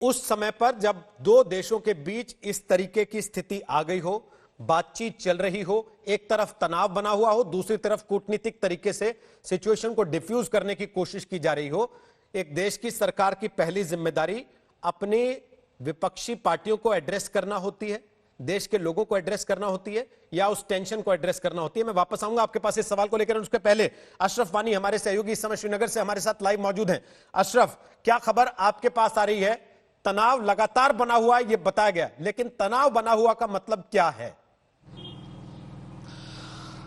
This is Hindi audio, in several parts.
उस समय पर जब दो देशों के बीच इस तरीके की स्थिति आ गई हो, बातचीत चल रही हो, एक तरफ तनाव बना हुआ हो, दूसरी तरफ कूटनीतिक तरीके से सिचुएशन को डिफ्यूज करने की कोशिश की जा रही हो, एक देश की सरकार की पहली जिम्मेदारी अपनी विपक्षी पार्टियों को एड्रेस करना होती है, देश के लोगों को एड्रेस करना होती है, या उस टेंशन को एड्रेस करना होती है। मैं वापस आऊंगा आपके पास इस सवाल को लेकर, उसके पहले अशरफ वानी हमारे सहयोगी इस समय श्रीनगर से हमारे साथ लाइव मौजूद हैं। अशरफ, क्या खबर आपके पास आ रही है? तनाव लगातार बना हुआ है, यह बताया गया, लेकिन तनाव बना हुआ का मतलब क्या है?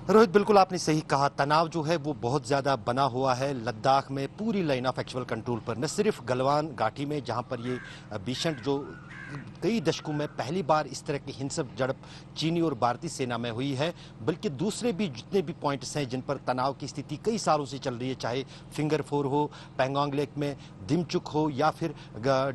रोहित, बिल्कुल आपने सही कहा। तनाव जो है वो बहुत ज़्यादा बना हुआ है लद्दाख में, पूरी लाइन ऑफ एक्चुअल कंट्रोल पर। न सिर्फ गलवान घाटी में, जहां पर ये भीषण जो कई दशकों में पहली बार इस तरह की हिंसक झड़प चीनी और भारतीय सेना में हुई है, बल्कि दूसरे भी जितने भी पॉइंट्स हैं जिन पर तनाव की स्थिति कई सालों से चल रही है, चाहे फिंगर फोर हो, पैंगोंग लेक में दिमचुक हो, या फिर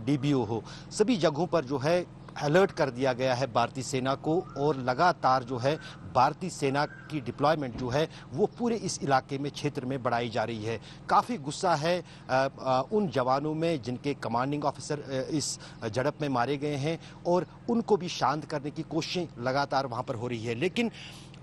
डीबीओ हो, सभी जगहों पर जो है अलर्ट कर दिया गया है भारतीय सेना को। और लगातार जो है भारतीय सेना की डिप्लॉयमेंट जो है वो पूरे इस इलाके में, क्षेत्र में बढ़ाई जा रही है। काफ़ी गुस्सा है उन जवानों में जिनके कमांडिंग ऑफिसर इस झड़प में मारे गए हैं, और उनको भी शांत करने की कोशिशें लगातार वहां पर हो रही है। लेकिन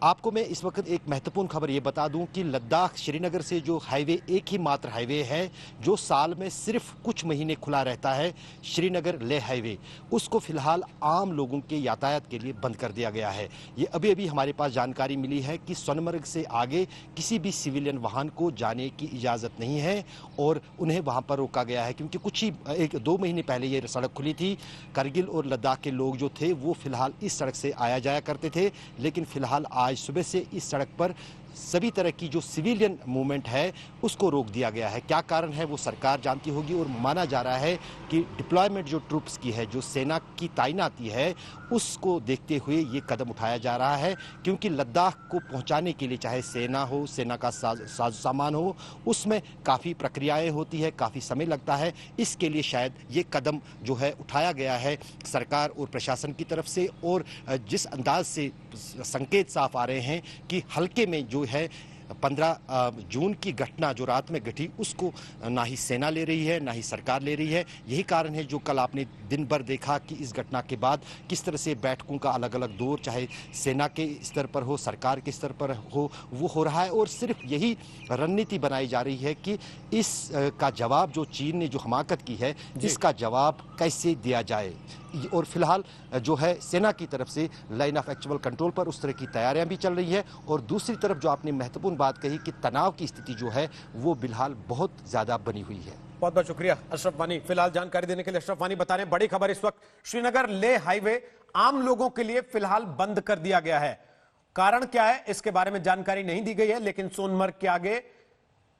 आपको मैं इस वक्त एक महत्वपूर्ण खबर ये बता दूं कि लद्दाख श्रीनगर से जो हाईवे, एक ही मात्र हाईवे है जो साल में सिर्फ कुछ महीने खुला रहता है, श्रीनगर लेह हाईवे, उसको फिलहाल आम लोगों के यातायात के लिए बंद कर दिया गया है। ये अभी अभी हमारे पास जानकारी मिली है कि सोनमर्ग से आगे किसी भी सिविलियन वाहन को जाने की इजाज़त नहीं है और उन्हें वहां पर रोका गया है, क्योंकि कुछ ही 1-2 महीने पहले ये सड़क खुली थी। करगिल और लद्दाख के लोग जो थे वो फिलहाल इस सड़क से आया जाया करते थे, लेकिन फिलहाल आज सुबह से इस सड़क पर सभी तरह की जो सिविलियन मूवमेंट है उसको रोक दिया गया है। क्या कारण है वो सरकार जानती होगी, और माना जा रहा है कि डिप्लॉयमेंट जो ट्रूप्स की है, जो सेना की तैनाती है, उसको देखते हुए ये कदम उठाया जा रहा है। क्योंकि लद्दाख को पहुंचाने के लिए चाहे सेना हो, सेना का साज सामान हो, उसमें काफ़ी प्रक्रियाएं होती है, काफ़ी समय लगता है। इसके लिए शायद ये कदम जो है उठाया गया है सरकार और प्रशासन की तरफ से। और जिस अंदाज से संकेत साफ आ रहे हैं कि हल्के में जो है 15 जून की घटना जो रात में घटी, उसको ना ही सेना ले रही है ना ही सरकार ले रही है। यही कारण है जो कल आपने दिन भर देखा कि इस घटना के बाद किस तरह से बैठकों का अलग अलग दौर, चाहे सेना के स्तर पर हो, सरकार के स्तर पर हो, वो हो रहा है। और सिर्फ यही रणनीति बनाई जा रही है कि इस का जवाब जो चीन ने जो हमाकत की है, इसका जवाब कैसे दिया जाए। और फिलहाल जो है सेना की तरफ से लाइन ऑफ एक्चुअल कंट्रोल पर उस तरह की तैयारियां भी चल रही है। और दूसरी तरफ जो आपने महत्वपूर्ण बात कही कि तनाव की स्थिति जो है वो फिलहाल बहुत ज्यादा बनी हुई है। बहुत बहुत शुक्रिया अशरफ वानी, फिलहाल जानकारी देने के लिए। अशरफ वानी बता रहे हैं बड़ी खबर इस वक्त, श्रीनगर लेह हाईवे आम लोगों के लिए फिलहाल बंद कर दिया गया है। कारण क्या है इसके बारे में जानकारी नहीं दी गई है, लेकिन सोनमर्ग के आगे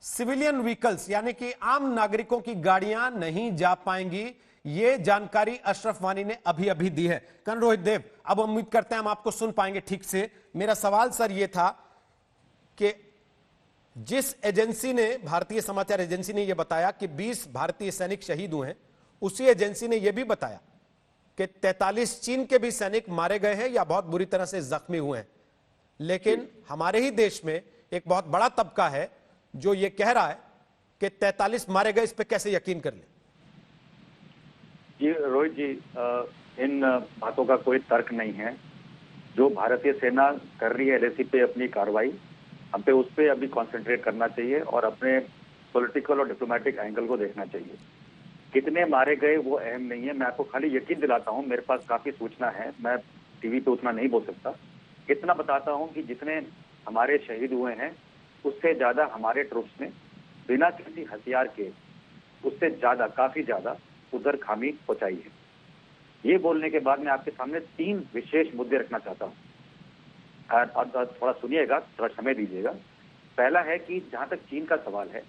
सिविलियन व्हीकल्स यानी कि आम नागरिकों की गाड़ियां नहीं जा पाएंगी, यह जानकारी अशरफ वानी ने अभी अभी दी है। कर्नल रोहित देव, अब उम्मीद करते हैं हम आपको सुन पाएंगे ठीक से। मेरा सवाल सर यह था कि जिस एजेंसी ने, भारतीय समाचार एजेंसी ने यह बताया कि 20 भारतीय सैनिक शहीद हुए हैं, उसी एजेंसी ने यह भी बताया कि 43 चीन के भी सैनिक मारे गए हैं या बहुत बुरी तरह से जख्मी हुए हैं। लेकिन हमारे ही देश में एक बहुत बड़ा तबका है जो यह कह रहा है कि 43 मारे गए, इस पर कैसे यकीन कर ले? जी रोहित जी, इन बातों का कोई तर्क नहीं है। जो भारतीय सेना कर रही है एलएसी पे अपनी कार्रवाई, हम पे उस पर अभी कंसंट्रेट करना चाहिए और अपने पॉलिटिकल और डिप्लोमेटिक एंगल को देखना चाहिए। कितने मारे गए वो अहम नहीं है। मैं आपको खाली यकीन दिलाता हूं, मेरे पास काफी सूचना है, मैं टीवी पे उतना नहीं बोल सकता। इतना बताता हूं कि जितने हमारे शहीद हुए हैं उससे ज्यादा हमारे ट्रूप्स ने बिना किसी हथियार के, उससे ज्यादा, काफी ज्यादा उधर खामी पहुंचाई है। ये बोलने के बाद मैं आपके सामने 3 विशेष मुद्दे रखना चाहता हूं, और थोड़ा सुनिएगा, थोड़ा समय दीजिएगा। पहला है कि जहां तक चीन का सवाल है,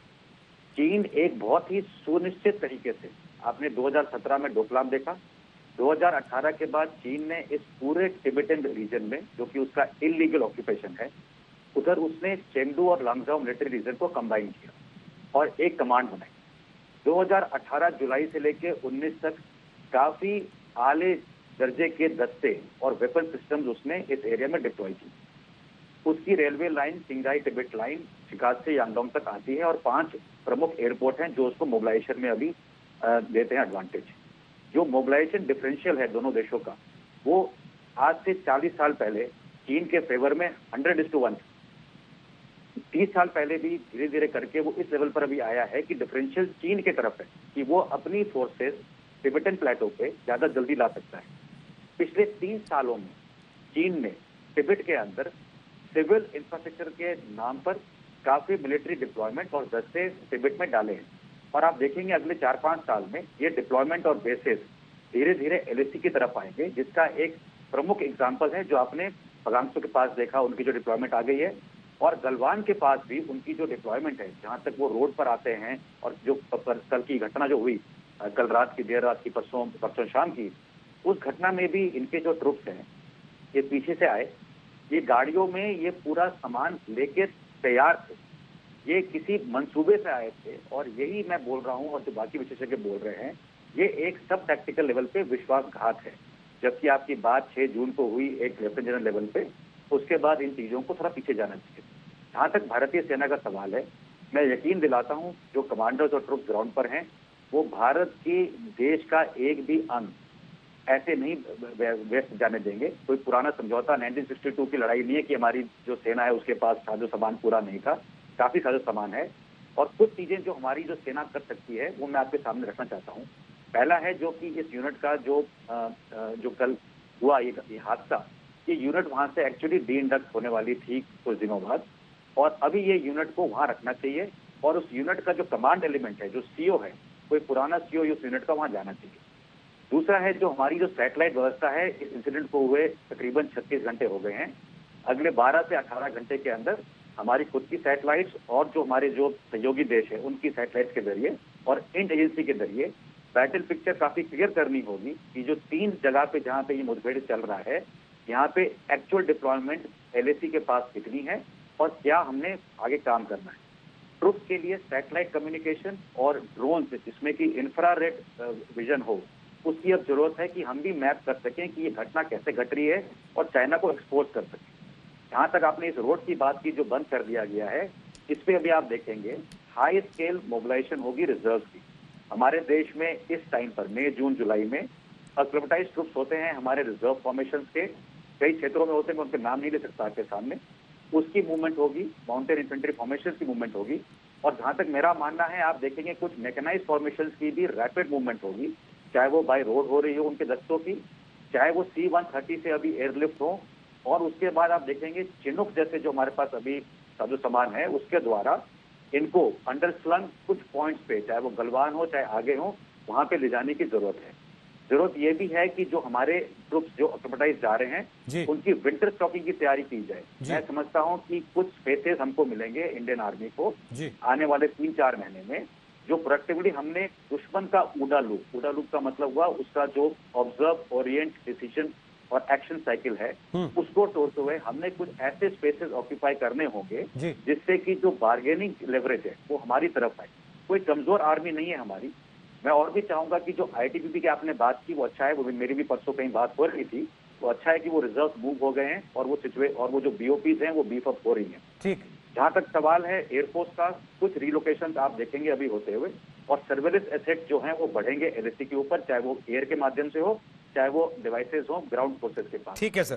चीन एक बहुत ही सुनिश्चित तरीके से, आपने 2017 में डोकलाम देखा, 2018 के बाद चीन ने इस पूरे टिबेटन रीजन में, जो कि उसका इलीगल ऑक्यूपेशन है, उधर उसने चेंगडू और लांगजाओ मिलिट्री रीजन को कंबाइन किया और एक कमांड बनाई। 2018 जुलाई से लेकर 19 तक काफी आले दर्जे के दस्ते और वेपन सिस्टम्स उसने इस एरिया में डिप्लॉय की। उसकी रेलवे लाइन सिंगाई टिबेट लाइन शिकाग से यांगडोंग तक आती है और 5 प्रमुख एयरपोर्ट हैं जो उसको मोबिलाइजेशन में अभी देते हैं एडवांटेज। जो मोबिलाइजेशन डिफरेंशियल है दोनों देशों का, वो आज से 40 साल पहले चीन के फेवर में 100:1। 30 साल पहले भी धीरे धीरे करके वो इस लेवल पर अभी आया है कि डिफरेंशियल चीन के तरफ है कि वो अपनी फोर्सेस टिबेटन प्लेटो पे ज्यादा जल्दी ला सकता है। पिछले 3 सालों में चीन ने तिब्बत के अंदर सिविल इंफ्रास्ट्रक्चर के नाम पर काफी मिलिट्री डिप्लॉयमेंट और दस्ते तिब्बत में डाले हैं, और आप देखेंगे अगले 4-5 साल में ये डिप्लॉयमेंट और बेसेस धीरे धीरे एलएसी की तरफ आएंगे, जिसका एक प्रमुख एग्जाम्पल है जो आपने पगांगसो के पास देखा, उनकी जो डिप्लॉयमेंट आ गई है, और गलवान के पास भी उनकी जो डिप्लॉयमेंट है, जहां तक वो रोड पर आते हैं। और जो कल की घटना जो हुई, कल रात की, देर रात की, परसों शाम की, उस घटना में भी इनके जो ट्रुप्स हैं ये पीछे से आए, ये गाड़ियों में ये पूरा सामान लेके तैयार थे, ये किसी मंसूबे से आए थे। और यही मैं बोल रहा हूं और जो बाकी विशेषज्ञ बोल रहे हैं, ये एक सब टैक्टिकल लेवल पे विश्वासघात है। जबकि आपकी बात 6 जून को हुई एक लेफ्टिनेंट जनरल लेवल पे, उसके बाद इन चीजों को थोड़ा पीछे जाना चाहिए। जहां तक भारतीय सेना का सवाल है, मैं यकीन दिलाता हूं जो कमांडर्स और ट्रुप्स ग्राउंड पर हैं, वो भारत की देश का एक भी अंग ऐसे नहीं व्यस्त जाने देंगे। कोई पुराना समझौता 1962 की लड़ाई नहीं है कि हमारी जो सेना है उसके पास साजो सामान पूरा नहीं था, काफी साजो सामान है। और कुछ चीजें जो हमारी जो सेना कर सकती है वो मैं आपके सामने रखना चाहता हूँ। पहला है जो कि इस यूनिट का जो कल हुआ ये हादसा, ये यूनिट वहां से एक्चुअली डी-इंडक्ट होने वाली थी कुछ दिनों बाद, और अभी ये यूनिट को वहां रखना चाहिए। और उस यूनिट का जो कमांड एलिमेंट है, जो सीओ है, कोई पुराना सीओ उस यूनिट का वहां जाना चाहिए। दूसरा है जो हमारी जो सैटेलाइट व्यवस्था है, इस इंसिडेंट को हुए तकरीबन 36 घंटे हो गए हैं। अगले 12 से 18 घंटे के अंदर हमारी खुद की सैटेलाइट्स और जो हमारे जो सहयोगी देश है उनकी सैटेलाइट्स के जरिए और इंट एजेंसी के जरिए बैटल पिक्चर काफी क्लियर करनी होगी कि जो 3 जगह पे जहां पे ये मुठभेड़ चल रहा है, यहाँ पे एक्चुअल डिप्लॉयमेंट एलएसी के पास कितनी है और क्या हमने आगे काम करना है। ट्रुप्स के लिए सैटेलाइट कम्युनिकेशन और ड्रोन से, जिसमें कि इंफ्रारेड विजन हो, उसकी अब जरूरत है कि हम भी मैप कर सकें कि ये घटना कैसे घट रही है और चाइना को एक्सपोज कर सकें। जहां तक आपने इस रोड की बात की जो बंद कर दिया गया है, इस पे अभी आप देखेंगे हाई स्केल मोबिलाइजेशन होगी रिजर्व की। हमारे देश में इस टाइम पर मई, जून, जुलाई में अक्लेमेटाइज्ड ट्रुप्स होते हैं हमारे रिजर्व फॉर्मेशन के, कई क्षेत्रों में होते हैं, मैं उनके नाम नहीं ले सकता आपके सामने। उसकी मूवमेंट होगी, माउंटेन इन्फेंट्री फॉर्मेशन की मूवमेंट होगी। और जहां तक मेरा मानना है, आप देखेंगे कुछ मैकेनाइज फॉर्मेशन की भी रैपिड मूवमेंट होगी, चाहे वो बाय रोड हो रही हो उनके दस्तों की, चाहे वो C-130 से अभी एयरलिफ्ट हो। और उसके बाद आप देखेंगे चिनूक जैसे जो हमारे पास अभी साजो सामान है, उसके द्वारा इनको अंडरस्लंग कुछ पॉइंट्स पे, चाहे वो गलवान हो चाहे आगे हो, वहां पे ले जाने की जरूरत है। जरूरत ये भी है कि जो हमारे ट्रुप्स जो अक्लेमेटाइज जा रहे हैं, उनकी विंटर स्टॉकिंग की तैयारी की जाए। मैं समझता हूं कि कुछ स्पेसेस हमको मिलेंगे इंडियन आर्मी को आने वाले 3-4 महीने में, जो प्रोडक्टिवली हमने दुश्मन का ऊडा लूप का मतलब हुआ उसका जो ऑब्जर्व, ओरिएंट, डिसीजन और एक्शन साइकिल है, उसको तोड़ते हुए हमने कुछ ऐसे स्पेसेस ऑक्यूपाई करने होंगे जिससे कि जो बार्गेनिंग लेवरेज है वो हमारी तरफ आए। कोई कमजोर आर्मी नहीं है हमारी। मैं और भी चाहूंगा कि जो आईटीबीपी की आपने बात की वो अच्छा है, वो मेरी भी परसों कहीं बात हो रही थी, वो अच्छा है कि वो रिजर्व मूव हो गए हैं और वो जो बीओपीज हैं वो बीफ अप हो रही हैं। ठीक। जहां तक सवाल है एयरफोर्स का, कुछ रिलोकेशन आप देखेंगे अभी होते हुए, और सर्वेलेंस एसेट जो हैं वो बढ़ेंगे एलएसी के ऊपर, चाहे वो एयर के माध्यम से हो चाहे वो डिवाइसेस हो ग्राउंड फोर्सेस के पास। ठीक है सर।